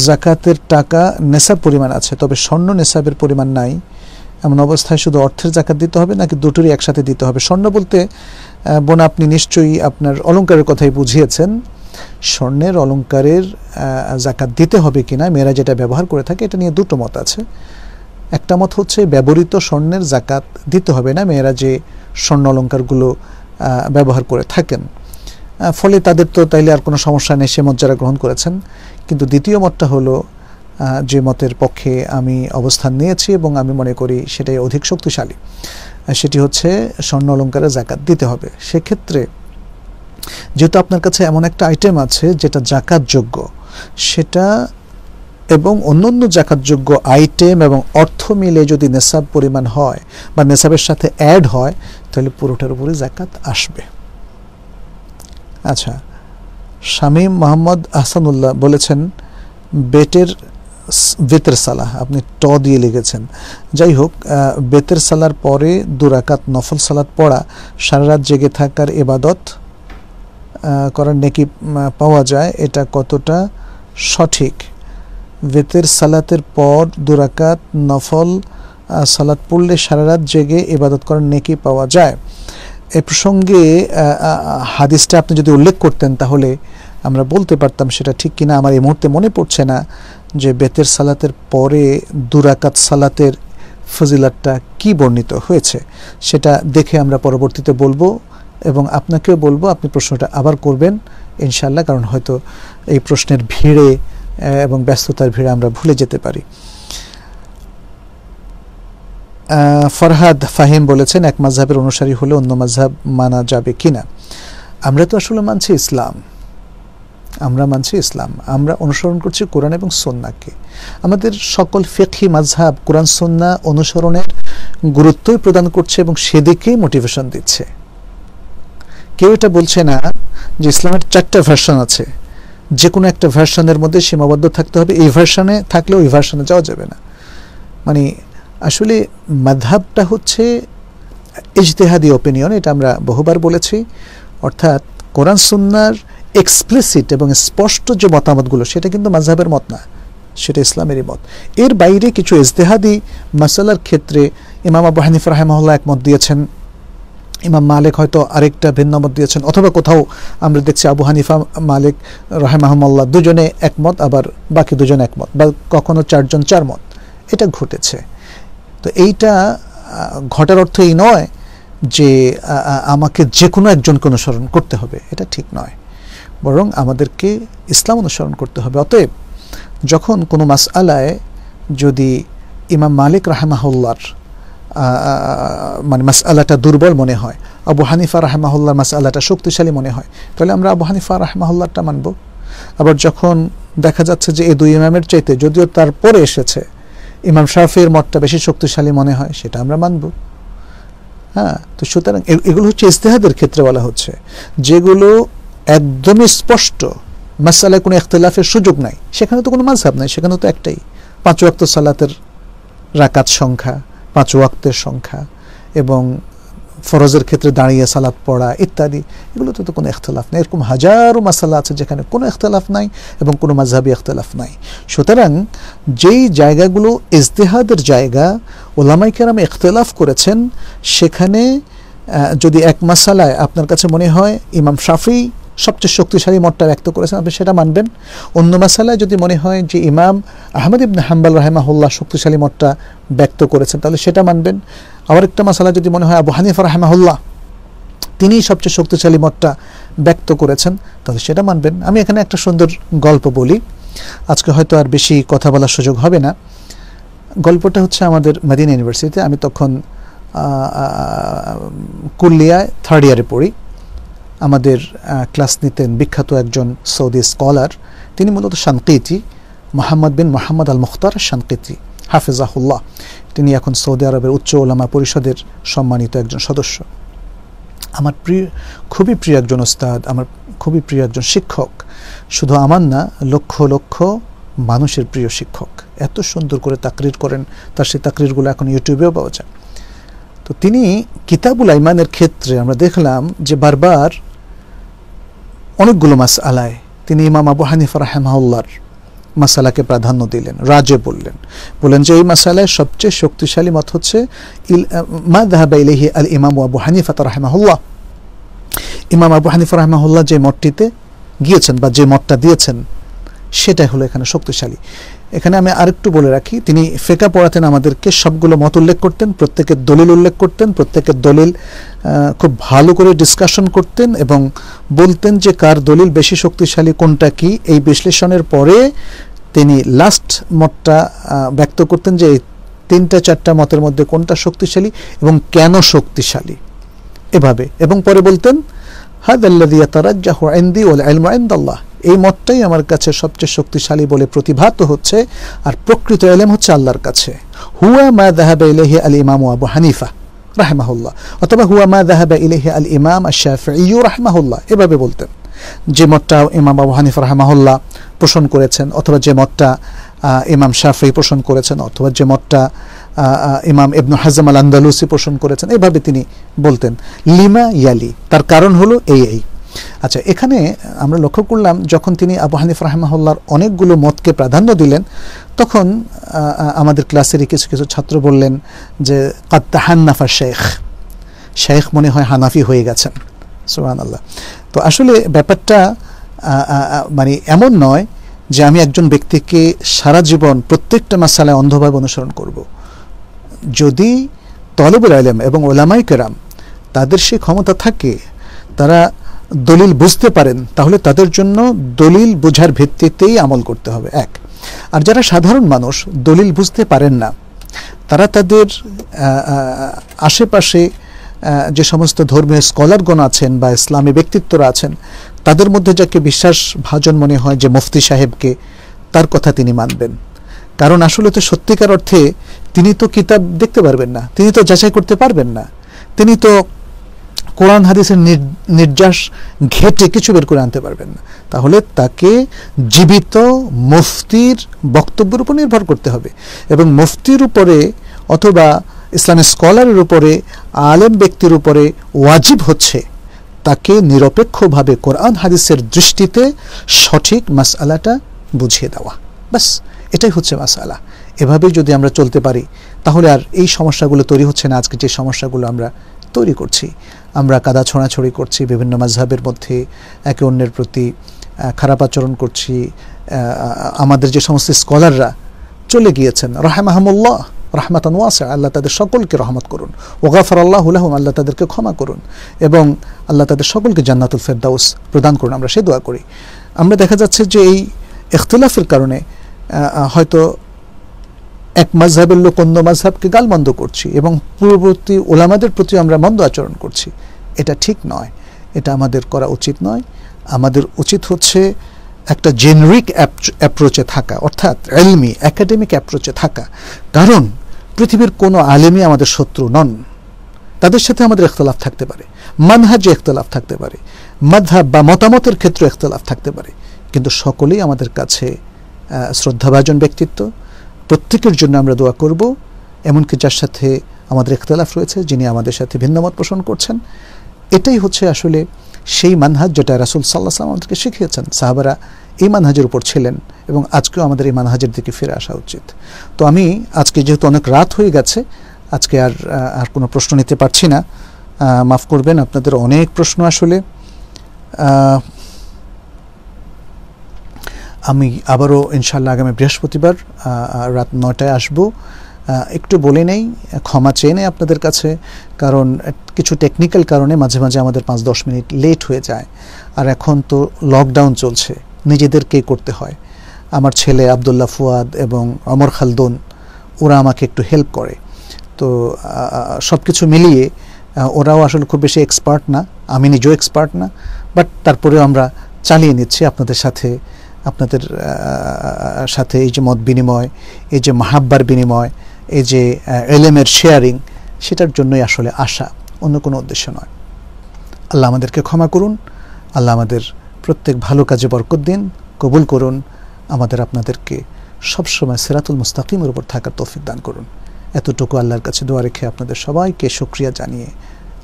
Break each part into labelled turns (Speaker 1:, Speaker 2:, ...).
Speaker 1: জাকাতের টাকা নেসাব পরিমাণ আছে, তবে স্বর্ণ নেসাবের পরিমাণ নাই, এমন অবস্থায় শুধু অর্থের জাকাত দিতে হবে নাকি দুটোরই একসাথে দিতে হবে? স্বর্ণ বলতে বোন আপনি নিশ্চয়ই আপনার অলংকারের কথাই বুঝিয়েছেন। স্বর্ণের অলংকারের জাকাত দিতে হবে কিনা মেয়েরা যেটা ব্যবহার করে থাকে, এটা নিয়ে দুটো মত আছে। একটা মত হচ্ছে ব্যবহৃত স্বর্ণের জাকাত দিতে হবে না, মেয়েরা যে স্বর্ণ অলংকারগুলো ব্যবহার করে থাকেন, ফলে তাদের তো তাইলে আর কোনো সমস্যা নেই, সে মত যারা গ্রহণ করেছেন। কিন্তু দ্বিতীয় মতটা হলো যে মতের পক্ষে আমি অবস্থান নিয়েছি এবং আমি মনে করি সেটাই অধিক শক্তিশালী, সেটি হচ্ছে স্বর্ণ অলংকারের জাকাত দিতে হবে। সেক্ষেত্রে যেহেতু আপনার কাছে এমন একটা আইটেম আছে যেটা জাকাতযোগ্য, সেটা এবং অন্যান্য জাকাতযোগ্য আইটেম এবং অর্থ মিলে যদি নেসাব পরিমাণ হয় বা নেসাবের সাথে অ্যাড হয়, তাহলে পুরোটার উপরে জাকাত আসবে। আচ্ছা, শামীম মোহাম্মদ আহসানুল্লাহ বলেছেন বেতের সালাহ, আপনি ট দিয়ে লিখেছেন। যাই হোক, বেতের সালার পরে 2 রাকাত নফল সালাত পড়া সারা রাত জেগে থাকার ইবাদত করার নেকি পাওয়া যায়, এটা কতটা সঠিক? বেতের সালাতের পর 2 রাকাত নফল সালাত পড়লে সারা রাত জেগে ইবাদত করার নেকি পাওয়া যায়। এ প্রসঙ্গে হাদিসটা আপনি যদি উল্লেখ করতেন তাহলে আমরা বলতে পারতাম সেটা ঠিক কিনা। আমার এই মুহূর্তে মনে পড়ছে না যে বেতের সালাতের পরে 2 রাকাত সালাতের ফজিলতটা কি বর্ণিত হয়েছে, সেটা দেখে আমরা পরবর্তীতে বলবো এবং আপনাকেও বলবো আপনি প্রশ্নটা আবার করবেন ইনশাআল্লাহ, কারণ হয়তো এই প্রশ্নের ভিড়ে এবং ব্যস্ততার ভিড়ে আমরা ভুলে যেতে পারি। ফরহাদ ফাহিম বলেছেন এক মাযহাবের অনুসারী হলে অন্য মাযহাব মানা যাবে কিনা? আমরা তো আসলে মানছি ইসলাম, আমরা অনুসরণ করছি কোরআন এবং সুন্নাহকে। আমাদের সকল ফিকহি মাযহাব কোরআন সুন্নাহ অনুসরণের গুরুত্বই প্রদান করছে এবং সেদিকেই মোটিভেশন দিচ্ছে। কেউ এটা বলছে না যে ইসলামের 4টা ভার্সন আছে, যে কোনো একটা ভার্সনের মধ্যে সীমাবদ্ধ থাকতে হবে, এই ভার্সনে থাকলে ওই ভার্সনে যাওয়া যাবে না। মানে আসলে মাযহাবটা হচ্ছে ইজতিহাদি ওপিনিয়ন, এটা আমরা বহুবার বলেছি। অর্থাৎ কোরআন সুন্নাহর এক্সপ্লিসিট এবং স্পষ্ট যে মতামতগুলো, সেটা কিন্তু মাযহাবের মত না, সেটা ইসলামেরই মত। এর বাইরে কিছু ইজতিহাদি মাসালার ক্ষেত্রে ইমাম আবু হানিফা রাহিমাহুল্লাহ একমত দিয়েছেন, ইমাম মালিক হয়তো আরেকটা ভিন্ন মত দিয়েছেন, অথবা কোথাও আমরা দেখছি আবু হানিফা মালিক রাহিমাহুল্লাহ দুজনে একমত, আবার বাকি দুজন একমত, বা কখনো 4 জন 4 মত। এটা ঘটেছে। তো এইটা ঘটার অর্থ এই নয় যে আমাকে যে কোনো একজনকে অনুসরণ করতে হবে, এটা ঠিক নয়, বরং আমাদেরকে ইসলাম অনুসরণ করতে হবে। অতএব যখন কোনো মাসআলায় যদি ইমাম মালিক রাহিমাহুল্লাহর মানে মাসআলাটা দুর্বল মনে হয়, আবু হানিফা রাহিমাহুল্লাহর মাসআলাটা শক্তিশালী মনে হয়, তাহলে আমরা আবু হানিফা রাহিমাহুল্লাহটা মানব। আবার যখন দেখা যাচ্ছে যে এই 2 ইমামের চাইতে যদিও তারপরে এসেছে ইমাম শাফিঈর মতটা বেশি শক্তিশালী মনে হয়, সেটা আমরা মানব। হ্যাঁ, তো সুতরাং এগুলো হচ্ছে ইজতিহাদের ক্ষেত্রে বলা হচ্ছে, যেগুলো একদমই স্পষ্ট, মাসআলায় কোনো ইখতিলাফের সুযোগ নাই, সেখানে তো কোনো মাযহাব নাই, সেখানে তো একটাই 5 ওয়াক্ত সালাতের রাকাত সংখ্যা, 5 ওয়াক্তের সংখ্যা এবং ফরজের ক্ষেত্রে দাঁড়িয়ে সালাত পড়া ইত্যাদি, এগুলোতে তো কোনো ইখতিলাফ নেই। এরকম হাজারো মাসালা আছে যেখানে কোনো ইখতিলাফ নাই এবং কোনো মাযহাবী ইখতিলাফ নাই। সুতরাং যেই জায়গাগুলো ইজতিহাদের জায়গা, উলামায়ে কেরাম ইখতিলাফ করেছেন, সেখানে যদি এক মাসালায় আপনার কাছে মনে হয় ইমাম শাফিঈ সবচেয়ে শক্তিশালী মতটা ব্যক্ত করেছেন, আপনি সেটা মানবেন। অন্য মাসালায় যদি মনে হয় যে ইমাম আহমদ ইবনে হাম্বল রাহিমাহুল্লাহ শক্তিশালী মতটা ব্যক্ত করেছেন, তাহলে সেটা মানবেন। আবার একটা মাসালা যদি মনে হয় আবু হানিফা রাহিমাহুল্লাহ তিনি সবচেয়ে শক্তিশালী মতটা ব্যক্ত করেছেন, তাহলে সেটা মানবেন। আমি এখানে একটা সুন্দর গল্প বলি, আজকে হয়তো আর বেশি কথা বলার সুযোগ হবে না। গল্পটা হচ্ছে আমাদের মাদিনা ইউনিভার্সিটিতে, আমি তখন কুল্লিয়ায় 3rd ইয়ারে পড়ি। আমাদের ক্লাস নিতেন বিখ্যাত একজন সৌদি স্কলার, তিনি মূলত শানকিতি, মোহাম্মদ বিন মোহাম্মদ আল মুখতার শানকিতি হাফিজাহুল্লাহ। তিনি এখন সৌদি আরবের উচ্চ উলামা পরিষদের সম্মানিত একজন সদস্য। আমার খুবই প্রিয় একজন ওস্তাদ, আমার খুবই প্রিয় একজন শিক্ষক। শুধু আমার না, লক্ষ লক্ষ মানুষের প্রিয় শিক্ষক। এত সুন্দর করে তাকরির করেন, তার সেই তাকরিরগুলো এখন ইউটিউবেও পাওয়া যায়। তো তিনি কিতাবুল আইমানের ক্ষেত্রে আমরা দেখলাম যে বারবার অনেকগুলো মাসআলায় তিনি ইমাম আবু হানিফা রাহিমাহুল্লাহর মাসালাকে প্রাধান্য দিলেন, রাজে বললেন যে এই মাসালায় সবচেয়ে শক্তিশালী মত হচ্ছে মা যাহাবা ইলাইহি আল ইমাম আবু হানিফা রাহিমাহুল্লাহ। ইমাম আবু হানিফা রাহিমাহুল্লাহ যে মতটিতে গিয়েছেন বা যে মতটা দিয়েছেন সেটাই হলো এখানে শক্তিশালী। এখানে আমি আরেকটু বলে রাখি, তিনি ফিকহ পড়াতেন আমাদেরকে, সবগুলো মত উল্লেখ করতেন, প্রত্যেকের দলিল উল্লেখ করতেন, প্রত্যেকের দলিল খুব ভালো করে ডিসকাশন করতেন এবং বলতেন যে কার দলিল বেশি শক্তিশালী, কোনটা কি। এই বিশ্লেষণের পরে তিনি লাস্ট মতটা ব্যক্ত করতেন যে এই 3-4টা মতের মধ্যে কোনটা শক্তিশালী এবং কেন শক্তিশালী এভাবে, এবং পরে বলতেন হাদাল্লাযী ইয়াতারাজ্জাহু ইনদি ওয়াল ইলমু ইনদাল্লাহ, এই মতটাই আমার কাছে সবচেয়ে শক্তিশালী বলে প্রতিভাত হচ্ছে, আর প্রকৃত ইলম হচ্ছে আল্লাহর কাছে। হুয়া মা যাহাবা ইলাইহি আল ইমাম আবু হানিফা রাহিমাহুল্লাহ, অথবা হুয়া মা যাহাবা ইলাইহি আল ইমাম আশ-শাফিঈ রাহিমাহুল্লাহ, এভাবে বলতেন। যে মতটা ইমাম আবু হানিফা রাহিমাহুল্লাহ পোষণ করেছেন, অথবা যে মতটা ইমাম শাফিঈ পোষণ করেছেন, অথবা যে মতটা ইমাম ইবনে হাজম আল আন্দালুসি পোষণ করেছেন, এভাবে তিনি বলতেন। লিমা ইয়ালি, তার কারণ হলো এই। আচ্ছা, এখানে আমরা লক্ষ্য করলাম যখন তিনি আবু হানিফা রাহিমাহুল্লাহর অনেকগুলো মতকে প্রাধান্য দিলেন, তখন আমাদের ক্লাসেরই কিছু কিছু ছাত্র বললেন যে কাদ তাহান্নাফা শেখ মনে হয় হানাফি হয়ে গেছেন। সুবহানাল্লাহ। তো আসলে ব্যাপারটা মানে এমন নয় যে আমি একজন ব্যক্তিকে সারা জীবন প্রত্যেকটা মাসালায় অন্ধভাবে অনুসরণ করব। যদি তলবুল ইলম এবং উলামায়ে কেরাম তাদের সেই ক্ষমতা থাকে, তারা দলিল বুঝতে পারেন, তাহলে তাদের জন্য দলিল বোঝার ভিত্তিতেই আমল করতে হবে, এক। আর যারা সাধারণ মানুষ দলিল বুঝতে পারেন না, তারা তাদের আশেপাশে যে সমস্ত ধর্মীয় স্কলারগণ আছেন বা ইসলামী ব্যক্তিত্বরা আছেন, তাদের মধ্যে যাকে বিশ্বাস ভাজন মনে হয় যে মুফতি সাহেবকে, তার কথা তিনি মানবেন। কারণ আসলে তো সত্যিকার অর্থে তিনি তো কিতাব দেখতে পারবেন না, তিনি তো যাচাই করতে পারবেন না, তিনি তো কোরআন হাদিসের নির্যাস ঘেটে কিছু বের করে আনতে পারবেন না। তাহলে তাকে জীবিত মুফতির বক্তব্যের উপর নির্ভর করতে হবে, এবং মুফতির উপরে অথবা ইসলামিক স্কলারের উপরে, আলেম ব্যক্তির উপরে ওয়াজিব হচ্ছে তাকে নিরপেক্ষভাবে কোরআন হাদিসের দৃষ্টিতে সঠিক মাসআলাটা বুঝিয়ে দেওয়া। বাস এটাই হচ্ছে মাসআলা। এভাবেই যদি আমরা চলতে পারি, তাহলে আর এই সমস্যাগুলো তৈরি হচ্ছে না। আজকে যে সমস্যাগুলো আমরা তৈরি করছি, আমরা কাদা ছোঁড়াছড়ি করছি, বিভিন্ন মাযহাবের মধ্যে একে অন্যের প্রতি খারাপ আচরণ করছি। আমাদের যে সমস্ত স্কলাররা চলে গিয়েছেন, রাহিমাহুমুল্লাহ রাহমাতান ওয়াসিআ, আল্লাহ তাদের সকলকে রহমত করুন, ওয়া গাফারাল্লাহু লাহুম, আল্লাহ তাদেরকে ক্ষমা করুন, এবং আল্লাহ তাদের সকলকে জান্নাতুল ফেরদাউস প্রদান করুন, আমরা সেই দোয়া করি। আমরা দেখা যাচ্ছে যে এই ইখতিলাফের কারণে হয়তো এক মাযহাবের লোক অন্য মাযহাবকে গালমন্দ করছি এবং পূর্ববর্তী উলামাদের প্রতি আমরা মন্দ আচরণ করছি। এটা ঠিক নয়, এটা আমাদের করা উচিত নয়। আমাদের উচিত হচ্ছে একটা জেনারিক অ্যাপ্রোচে থাকা, অর্থাৎ ইলমি একাডেমিক অ্যাপ্রোচে থাকা। কারণ পৃথিবীর কোনো আলেমই আমাদের শত্রু নন। তাদের সাথে আমাদের ইখতিলাফ থাকতে পারে, মানহাজে ইখতিলাফ থাকতে পারে, মাযহাব বা মতামতের ক্ষেত্রে ইখতিলাফ থাকতে পারে, কিন্তু সকলেই আমাদের কাছে শ্রদ্ধাভাজন ব্যক্তিত্ব। প্রত্যেকের জন্য আমরা দোয়া করব, এমনকি যার সাথে আমাদের ইখতিলাফ রয়েছে, যিনি আমাদের সাথে ভিন্নমত পোষণ করছেন। এটাই হচ্ছে আসলে সেই মানহাজ যেটা রাসূল সাল্লাল্লাহু আলাইহি ওয়াসাল্লাম আমাদেরকে শিখিয়েছেন। সাহাবারা এই মানহাজের উপর ছিলেন এবং আজকেও আমাদের এই মানহাজের দিকে ফিরে আসা উচিত। তো আমি আজকে যেহেতু অনেক রাত হয়ে গেছে, আজকে আর কোনো প্রশ্ন নিতে পারছি না, মাফ করবেন। আপনাদের অনেক প্রশ্ন আসলে। আমি আবারও ইনশাআল্লাহ আগামী বৃহস্পতিবার রাত 9টায় আসবো। একটু বলে নেই, ক্ষমা চেয়ে নেই আপনাদের কাছে, কারণ কিছু টেকনিক্যাল কারণে মাঝে মাঝে আমাদের 5-10 মিনিট লেট হয়ে যায়। আর এখন তো লকডাউন চলছে, নিজেদেরকেই করতে হয়। আমার ছেলে আব্দুল্লাহ ফুয়াদ এবং অমর খালদুন, ওরা আমাকে একটু হেল্প করে। তো সব কিছু মিলিয়ে ওরাও আসলে খুব বেশি এক্সপার্ট না, আমি নিজেও এক্সপার্ট না, বাট তারপরেও আমরা চালিয়ে নিচ্ছি আপনাদের সাথে এই যে মত বিনিময়, এই যে মাহাব্বার বিনিময়, এই যে এলেমের শেয়ারিং, সেটার জন্যই আসলে আসা, অন্য কোনো উদ্দেশ্য নয়। আল্লাহ আমাদেরকে ক্ষমা করুন, আল্লাহ আমাদের প্রত্যেক ভালো কাজে বরকত দিন, কবুল করুন, আমাদের আপনাদেরকে সবসময় সিরাতুল মুস্তাকিমের উপর থাকার তৌফিক দান করুন। এতটুকু আল্লাহর কাছে দোয়া রেখে আপনাদের সবাইকে শুকরিয়া জানিয়ে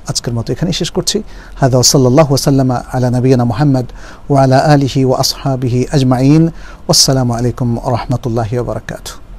Speaker 1: আজকের মতো এখানেই শেষ করছি। হাদা সাল্লাল্লাহু ওয়াসাল্লামা আলা নবিয়িনা মুহাম্মদ ওয়া আলা আলিহি ওয়া আসহাবিহি আজমাইন। ওয়াসসালামু আলাইকুম ওয়া রাহমাতুল্লাহি ওয়া বারাকাতুহু।